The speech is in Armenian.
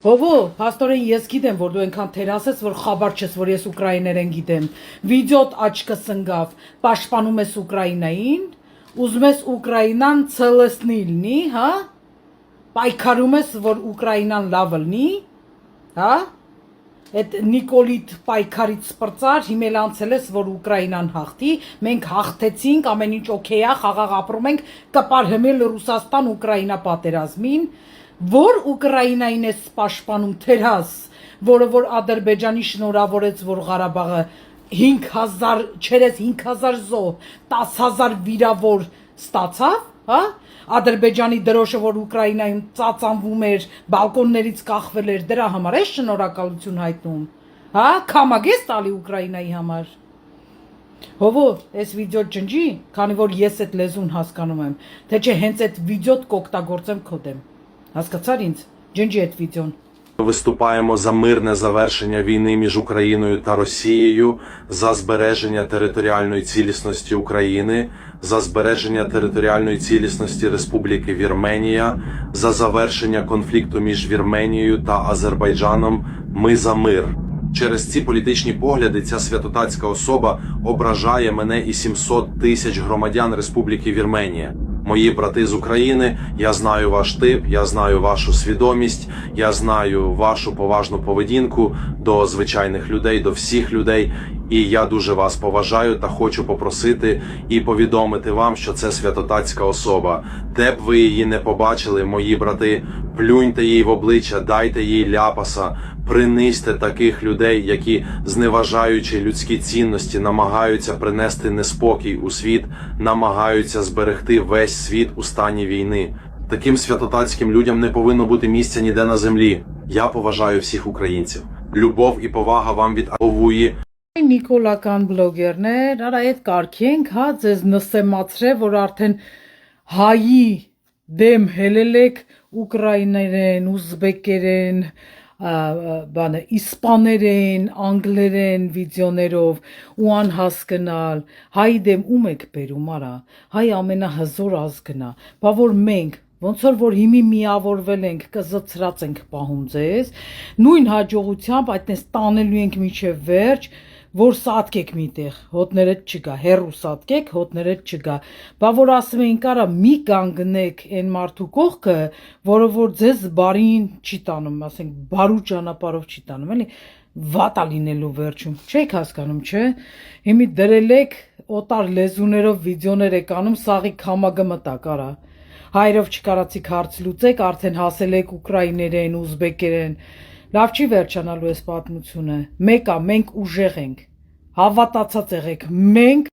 Հովո, հաստորեն ես գիտեմ, որ դու այնքան թերասես, որ խաբար չես, որ ես ուկրաիներեն գիտեմ, վիդյոտ աչքը սնգավ, պաշտպանում ես Ուկրաինային, ուզում ես Ուկրաինան ցելեսնիլնի, հա, պայքարում ես, որ Ուկրաինան լավ լնի, հա, այդ Նիկոլիտ պայքարից սպրծար, հիմել անցել ես, որ Ուկրաինան հաղթի, մենք հաղթեցինք, ամեն ինչ օքեյ է, խաղաղ ապրում ենք, կպար հմել Ռուսաստան-Ուկրաինա պատերազմին, որ Ուկրաինային ես պաշտպանում թերաս, որը որ Ադրբեջանի շնորհավորեց, որ Ղարաբաղը 5000, չերես 5000 զոհ, 10000 վիրավոր ստացավ, հա? Ադրբեջանի դրոշը, որ Ուկրաինայում ծածանվում էր, բալկոններից կախվել էր, դրա համար ես շնորհակալություն հայտնում, հա? Քամակ ես տալի Ուկրաինայի համար։ Հովո, այս վիդեո ջնջի, քանի որ ես այդ լեզուն հասկանում եմ, թե չէ հենց այդ վիդեոտ կօգտագործեմ քո дем. Հասկացար ինձ, ջնջի այդ վիդեոն. Виступаємо за мирне завершення війни між Україною та Росією, за збереження територіальної цілісності України, за збереження територіальної цілісності Республіки Вірменія, за завершення конфлікту між Вірменією та Азербайджаном. Ми за мир. Через ці політичні погляди ця святотатська особа ображає мене і 700 тисяч громадян Республіки Вірменія. Мої брати з України, я знаю ваш тип, я знаю вашу свідомість, я знаю вашу поважну поведінку до звичайних людей, до всіх людей. І я дуже вас поважаю та хочу попросити і повідомити вам, що це святотатська особа. Де б ви її не побачили, мої брати, плюньте їй в обличчя, дайте їй ляпаса, принизьте таких людей, які, зневажаючи людські цінності, намагаються принести неспокій у світ, намагаються зберегти весь світ у стані війни. Таким святотатським людям не повинно бути місця ніде на землі. Я поважаю всіх українців. Любов і повага вам від Авовуї. Նիկոլական բլոգերներ, արա այդ կարգենք, հա, ձեզ նսեմացրե, որ արդեն հայի դեմ հելել եք ուկրաիներեն, ուզբեկերեն, բանը, իսպաներեն, անգլերեն վիդեոներով ու անհասկնալ, հայի դեմ ում եք բերում, արա, հայ ամենահզոր ազգնա, բա որ մենք, ոնց որ հիմի միավորվել ենք, կզծրած ենք պահում ձեզ, նույն հաջողությամբ այդպես տանելու ենք միջև վերջ, որ սատկեք միտեղ, հոտներդ չգա, հերու սատկեք, հոտներդ չգա, բա որ ասում էին կարա մի կանգնեք այն մարդու կողքը, որը որ ձեզ բարին չի տանում, ասենք բարու ճանապարհով չի տանում, էլի վատա լինելու վերջում, չեք հասկանում, չէ, հիմի դրել եք օտար լեզուներով վիդեոներ եք անում, սաղի քամագը մտակ, արա, հայրով չկարացիք հարց լուծեք, արդեն հասել եք ուկրաիներեն, ուզբեկերեն, լավ չի վերջանալու այս պատմությունը, մեկա, մենք ուժեղ ենք, հավատացած եղեք, մենք